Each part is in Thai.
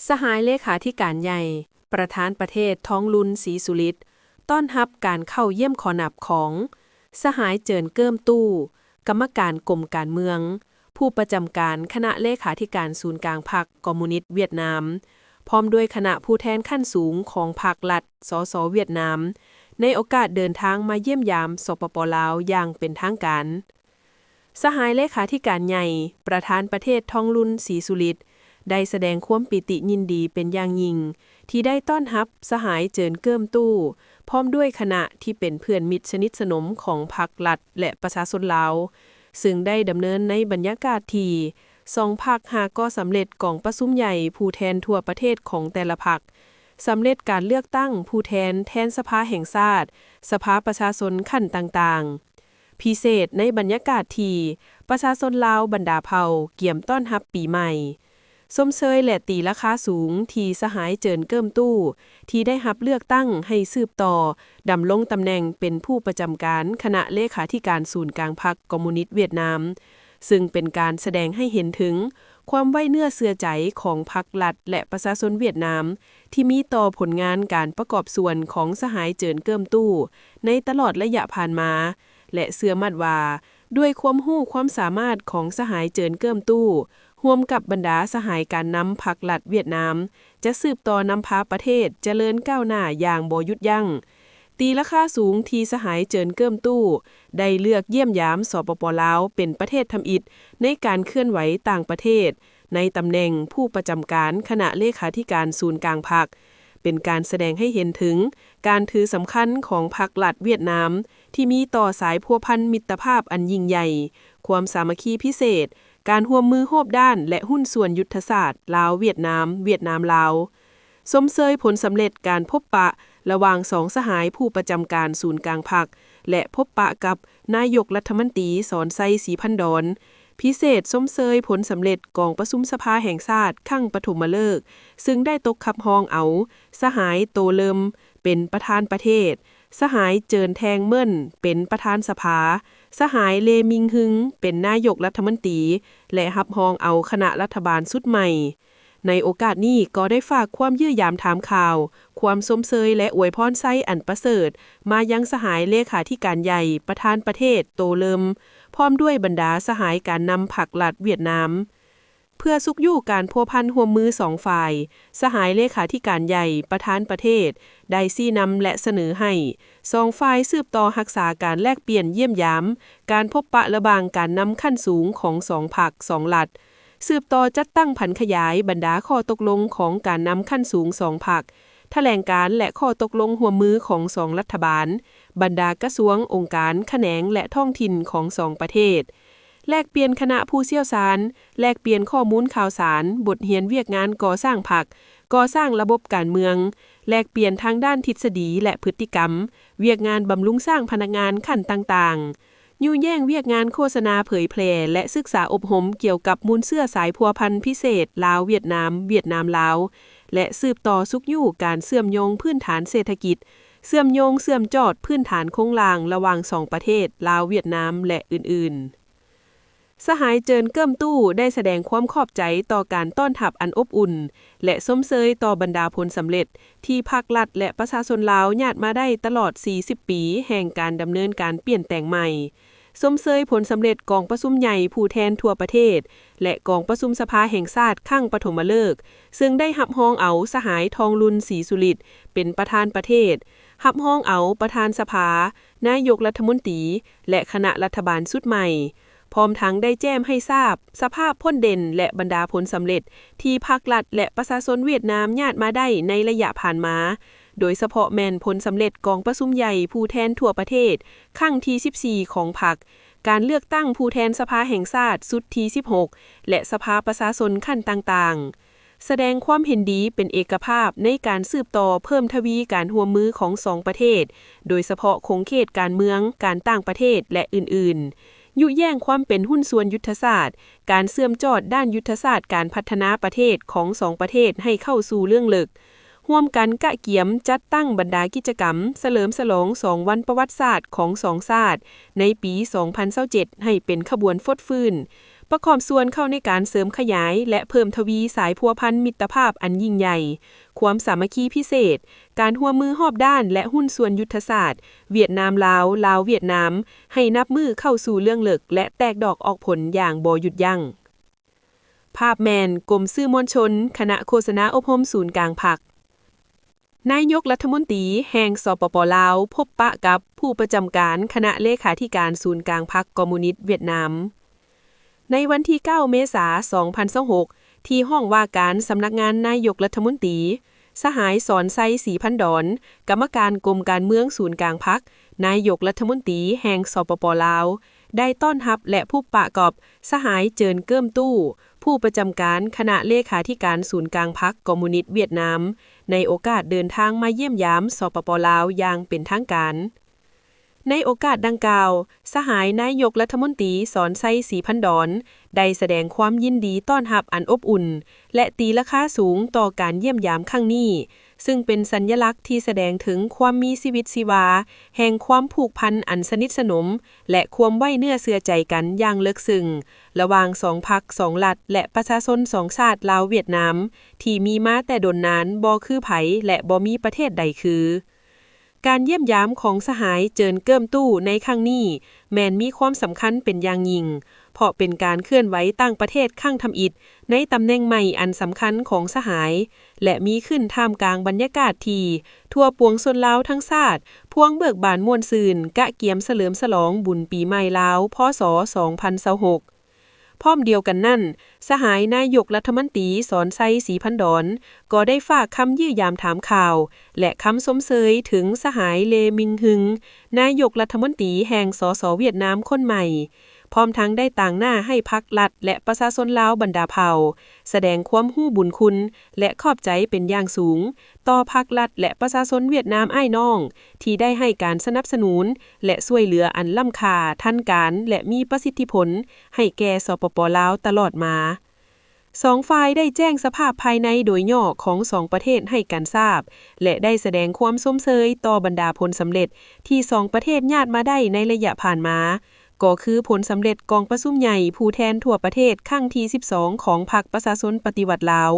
สหายเลขาธิการใหญ่ประธานประเทศทองลุนศรีสุริตต้อนรับการเข้าเยี่ยมขอนับของสหายเจินเกิ้มตู้กรรมการกรมการเมืองผู้ประจำการคณะเลขาธิการศูนย์กลางพรรคคอมมิวนิสต์เวียดนามพร้อมด้วยคณะผู้แทนขั้นสูงของพรรครัฐสสเวียดนามในโอกาสเดินทางมาเยี่ยมยามสปป.ลาวอย่างเป็นทางการสหายเลขาธิการใหญ่ประธานประเทศทองลุนศรีสุริตได้แสดงความปิติยินดีเป็นอย่างยิ่งที่ได้ต้อนรับสหายเจินเกิ้มตู้พร้อมด้วยคณะที่เป็นเพื่อนมิตรสนิทสนมของพรรครัฐและประชาชนลาวซึ่งได้ดำเนินในบรรยากาศที่สองพรรคหากก็สำเร็จกองประชุมใหญ่ผู้แทนทั่วประเทศของแต่ละพรรคสำเร็จการเลือกตั้งผู้แทนแทนสภาแห่งชาติสภาประชาชนขั้นต่างๆพิเศษในบรรยากาศที่ประชาชนลาวบรรดาเผ่าเกี่ยมต้อนรับปีใหม่สมเชยและตีราคาสูงที่สหายเจินเกิ้มตู้ที่ได้รับเลือกตั้งให้สืบต่อดำรงตำแหน่งเป็นผู้ประจำการคณะเลขาธิการศูนย์กลางพรรคคอมมิวนิสต์เวียดนามซึ่งเป็นการแสดงให้เห็นถึงความไว้เนื้อเชื่อใจของพรรครัฐและประชาชนเวียดนามที่มีต่อผลงานการประกอบส่วนของสหายเจินเกิ้มตู้ในตลอดระยะผ่านมาและเชื่อมั่นว่าด้วยความรู้ความสามารถของสหายเจินเกิ้มตู้ร่วมกับบรรดาสหายการนำพรรครัฐเวียดนามจะสืบต่อนำพาประเทศเจริญก้าวหน้าอย่างบ่หยุดยั้งตีราคาสูงที่สหายเจินเกิ้มตู้ได้เลือกเยี่ยมยามสปป.ลาวเป็นประเทศทำอิฐในการเคลื่อนไหวต่างประเทศในตำแหน่งผู้ประจำการคณะเลขาธิการศูนย์กลางพรรคเป็นการแสดงให้เห็นถึงการถือสำคัญของพรรครัฐเวียดนามที่มีต่อสายพัวพันมิตรภาพอันยิ่งใหญ่ความสามัคคีพิเศษการร่วมมือโฮบด้านและหุ้นส่วนยุทธศาสตร์ลาวเวียดนามเวียดนามลาวสมเชยผลสำเร็จการพบปะระหว่างสองสหายผู้ประจำการศูนย์กลางพรรคและพบปะกับนายกรัฐมนตรีสอนไซศรีพันดรพิเศษสมเชยผลสำเร็จกองประชุมสภาแห่งชาติครั้งปฐมฤกษ์ซึ่งได้ตกขับฮองเอาสหายโตเลิมเป็นประธานประเทศสหายเจินแทงเมิ่นเป็นประธานสภาสหายเลมิงฮึงเป็นนายกรัฐมนตรีและรับรองเอาคณะรัฐบาลสุดใหม่ในโอกาสนี้ก็ได้ฝากความยื้อยามถามข่าวความสมเชยและอวยพรไส้อันประเสริฐมายังสหายเลขาธิการใหญ่ประธานประเทศโตเลิมพร้อมด้วยบรรดาสหายการนำพรรครัฐเวียดนามเพื่อสุขอยู่การพัวพันร่วมมือ2ฝ่ายสหายเลขาธิการใหญ่ประธานประเทศได้ชี้นำและเสนอให้2ฝ่ายสืบต่อรักษาการแลกเปลี่ยนเยี่ยมยามการพบปะระหว่างการนำขั้นสูงของ2พรรค2รัฐสืบต่อจัดตั้งผันขยายบรรดาข้อตกลงของการนำขั้นสูง2พรรคแถลงการและข้อตกลงร่วมมือของ2รัฐบาลบรรดากระทรวงองค์การแขนงและท้องถิ่นของ2ประเทศแลกเปลี่ยนคณะผู้เชี่ยวชาญแลกเปลี่ยนข้อมูลข่าวสารบทเรียนเวียกงานก่อสร้างพรรคก่อสร้างระบบการเมืองแลกเปลี่ยนทางด้านทฤษฎีและพฤติกรรมเวียกงานบำรุงสร้างพนักงานขั้นต่างๆยู่แย่งเวียกงานโฆษณาเผยแพร่และศึกษาอบรมเกี่ยวกับมูลเสื้อสายพัวพันธุ์พิเศษลาวเวียดนามเวียดนามลาวและสืบต่อสุขอยู่การเชื่อมโยงพื้นฐานเศรษฐกิจเชื่อมโยงเชื่อมจอดพื้นฐานโครงสร้างระหว่าง2ประเทศลาวเวียดนามและอื่นๆสหายเจินเกิ้มตู้ได้แสดงความขอบใจต่อการต้อนรับอันอบอุ่นและสมเชยต่อบรรดาผลสำเร็จที่พรรครัฐและประชาชนลาวญาติมาได้ตลอด40ปีแห่งการดำเนินการเปลี่ยนแปลงใหม่สมเชยผลสำเร็จกองประชุมใหญ่ผู้แทนทั่วประเทศและกองประชุมสภาแห่งชาติครั้งปฐมฤกษ์ซึ่งได้รับรองเอาสหายทองลุนศรีสุริตเป็นประธานประเทศรับรองเอาประธานสภานายกรัฐมนตรีและคณะรัฐบาลชุดใหม่พร้อมทั้งได้แจ้งให้ทราบสภาพพ้นเด่นและบรรดาผลสำเร็จที่พรรครัฐและประชาชนเวียดนามญาติมาได้ในระยะผ่านมาโดยเฉพาะแม่นผลสำเร็จกองประชุมใหญ่ผู้แทนทั่วประเทศครั้งที่14ของพรรคการเลือกตั้งผู้แทนสภาแห่งชาติสุดที่16และสภาประชาชนขั้นต่างๆแสดงความเห็นดีเป็นเอกภาพในการสืบต่อเพิ่มทวีการร่วมมือของ2ประเทศโดยเฉพาะคงเขตการเมืองการต่างประเทศและอื่นๆยุแย่งความเป็นหุ้นส่วนยุทธศาสตร์การเสื่อมจอดด้านยุทธศาสตร์การพัฒนาประเทศของ2ประเทศให้เข้าสู่เรื่องลึกร่วมกันกะเกียมจัดตั้งบรรดากิจกรรมเฉลิมฉลอง2วันประวัติศาสตร์ของ2ชาติในปี2027ให้เป็นขบวนฟดฟื้น ประกอบส่วนเข้าในการเสริมขยายและเพิ่มทวีสายพัวพันมิตรภาพอันยิ่งใหญ่ความสามัคคีพิเศษการร่วมมือรอบด้านและหุ้นส่วนยุทธศาสตร์เวียดนามลาวลาวเวียดนามให้นับมือเข้าสู่เรื่องเลิกและแตกดอกออกผลอย่างบ่หยุดยั้งภาพแมนกรมสื่อมวลชนคณะโฆษณาอบรมศูนย์กลางพรรคนายกรัฐมนตรีแห่งสปป.ลาวพบปะกับผู้ประจำการคณะเลขาธิการศูนย์กลางพรรคคอมมิวนิสต์เวียดนามในวันที่ 9 เมษายน 2026 ที่ห้องว่าการสำนักงานนายกรัฐมนตรีสหายสอนไซศรีพันดอนกรรมการกรมการเมืองศูนย์กลางพรรคนายกรัฐมนตรีแห่งสปป.ลาวได้ต้อนรับและพบปะกับสหายเจินเกิ้มตู้ผู้ประจำการคณะเลขาธิการศูนย์กลางพรรคคอมมิวนิสต์เวียดนามในโอกาสเดินทางมาเยี่ยมยามสปป.ลาวอย่างเป็นทางการในโอกาสดังกล่าวสหายนายกรัฐมนตรีสอนไซศรีพันดอนได้แสดงความยินดีต้อนรับอันอบอุ่นและตีราคาสูงต่อการเยี่ยมยามครั้งนี้ซึ่งเป็นสัญลักษณ์ที่แสดงถึงความมีชีวิตชีวาแห่งความผูกพันอันสนิทสนมและความไว้เนื้อเชื่อใจกันอย่างลึกซึ้งระหว่าง2พรรค2รัฐและประชาชน2ชาติลาวเวียดนามที่มีมาแต่ดนนานบ่คือไผและบ่มีประเทศใดคือการเยี่ยมยามของสหายเจินเกิ้มตู้ในครั้งนี้แม้นมีความสำคัญเป็นอย่างยิ่งเพราะเป็นการเคลื่อนไหวต่างประเทศครั้งทำอิฐในตำแหน่งใหม่อันสำคัญของสหายและมีขึ้นท่ามกลางบรรยากาศที่ทั่วปวงชนลาวทั้งชาติพวงเบิกบานม่วนซื่นกะเกียมเฉลิมฉลองบุญปีใหม่ลาวพ.ศ. 2026พร้อมเดียวกันนั่นสหายนายกรัฐมนตรีสอนไซศรีพันดอนก็ได้ฝากคำยื้อยามถามข่าวและคำสมเสยถึงสหายเลมิงฮึงนายกรัฐมนตรีแห่งสสเวียดนามคนใหม่พร้อมทั้งได้ต่างหน้าให้พรรครัฐและประชาชนลาวบรรดาเผ่าแสดงความรู้บุญคุณและขอบใจเป็นอย่างสูงต่อพรรครัฐและประชาชนเวียดนามอ้ายน้องที่ได้ให้การสนับสนุนและช่วยเหลืออันล้ำค่าทันการและมีประสิทธิผลให้แก่สปป.ลาวตลอดมา2ฝ่ายได้แจ้งสภาพภายในโดยย่อของ2ประเทศให้กันทราบและได้แสดงความสมเสยต่อบรรดาผลสำเร็จที่2ประเทศญาติมาได้ในระยะผ่านมาก็คือผลสำเร็จกองประชุมใหญ่ผู้แทนทั่วประเทศครั้งที่12ของพรรคประชาชนปฏิวัติลาว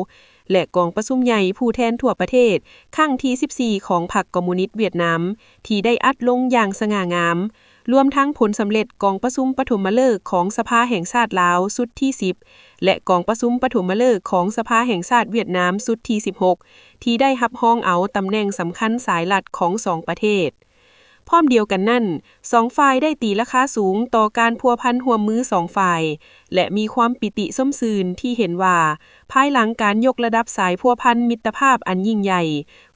และกองประชุมใหญ่ผู้แทนทั่วประเทศครั้งที่14ของพรรคคอมมิวนิสต์เวียดนามที่ได้อัดลงอย่างสง่างามรวมทั้งผลสำเร็จกองประชุมปฐมฤกษ์ของสภาแห่งชาติลาวสุดที่10และกองประชุมปฐมฤกษ์ของสภาแห่งชาติเวียดนามสุดที่16ที่ได้รับรองเอาตำแหน่งสำคัญสายหลักของ2ประเทศพร้อมเดียวกันนั่น2ฝ่ายได้ตีราคาสูงต่อการพัวพันร่วมมือ2ฝ่ายและมีความปิติส้มซืนที่เห็นว่าภายหลังการยกระดับสายพัวพันมิตรภาพอันยิ่งใหญ่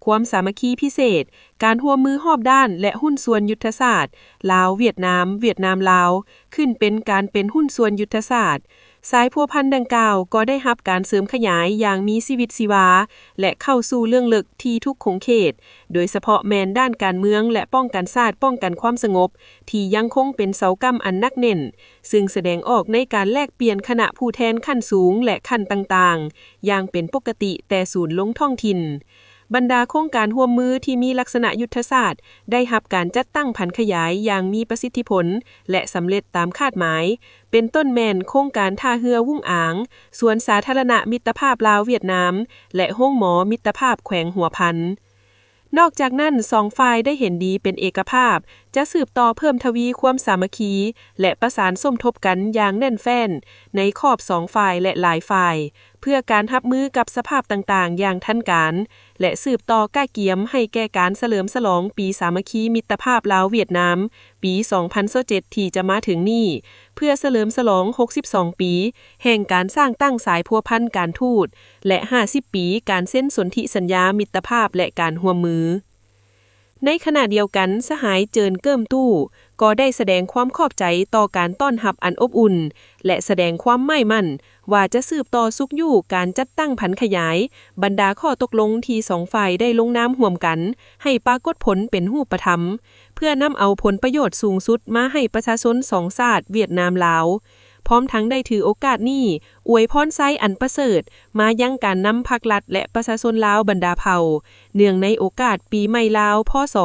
ความสามัคคีพิเศษการร่วมมือรอบด้านและหุ้นส่วนยุทธศาสตร์ลาวเวียดนามเวียดนามลาวขึ้นเป็นการเป็นหุ้นส่วนยุทธศาสตร์สายพัวพันดังกล่าวก็ได้รับการเสริมขยายอย่างมีชีวิตชีวาและเข้าสู่เรื่องลึกที่ทุกขงเขตโดยเฉพาะแมนด้านการเมืองและป้องกันชาติป้องกันความสงบที่ยังคงเป็นเสากำอันนักแน่นซึ่งแสดงออกในการแลกเปลี่ยนคณะผู้แทนขั้นสูงและขั้นต่างๆอย่างเป็นปกติแต่ศูนย์ลงท้องถิ่นบรรดาโครงการร่วมมือที่มีลักษณะยุทธศาสตร์ได้รับการจัดตั้งผันขยายอย่างมีประสิทธิผลและสำเร็จตามคาดหมายเป็นต้นแม่นโครงการท่าเรือวุ่งอางสวนสาธารณะมิตรภาพลาวเวียดนามและโรงหมอมิตรภาพแขวงหัวพันนอกจากนั้น2ฝ่ายได้เห็นดีเป็นเอกภาพจะสืบต่อเพิ่มทวีความสามัคคีและประสานสมทบกันอย่างแน่นแฟ้นในขอบ2ฝ่ายและหลายฝ่ายเพื่อการรับมือกับสภาพต่างๆอย่างทันการและสืบต่อก้าเกียมให้แก่การเฉลิมฉลองปีสามัคคีมิตรภาพลาวเวียดนามปี2027ที่จะมาถึงนี้เพื่อเฉลิมฉลอง62ปีแห่งการสร้างตั้งสายพัวพันการทูตและ50ปีการเซ็นสนธิสัญญามิตรภาพและการร่วมมือในขณะเดียวกันสหายเจินเกิ้มตู้ก็ได้แสดงความขอบใจต่อการต้อนรับอันอบอุ่นและแสดงความหมายมั่นว่าจะสืบต่อสุขอยู่การจัดตั้งผันขยายบรรดาข้อตกลงที่2ฝ่ายได้ลงนามร่วมกันให้ปรากฏผลเป็นรูปธรรมเพื่อนำเอาผลประโยชน์สูงสุดมาให้ประชาชน2ชาติเวียดนามลาวพร้อมทั้งได้ถือโอกาสนี้อวยพรไซอันประเสริฐมายังการนำพรรครัฐและประชาชนลาวบรรดาเผ่าเนื่องในโอกาสปีใหม่ลาวพ.ศ.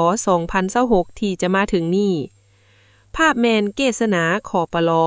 2026ที่จะมาถึงนี้ภาพแมนเกษณาขอปลอ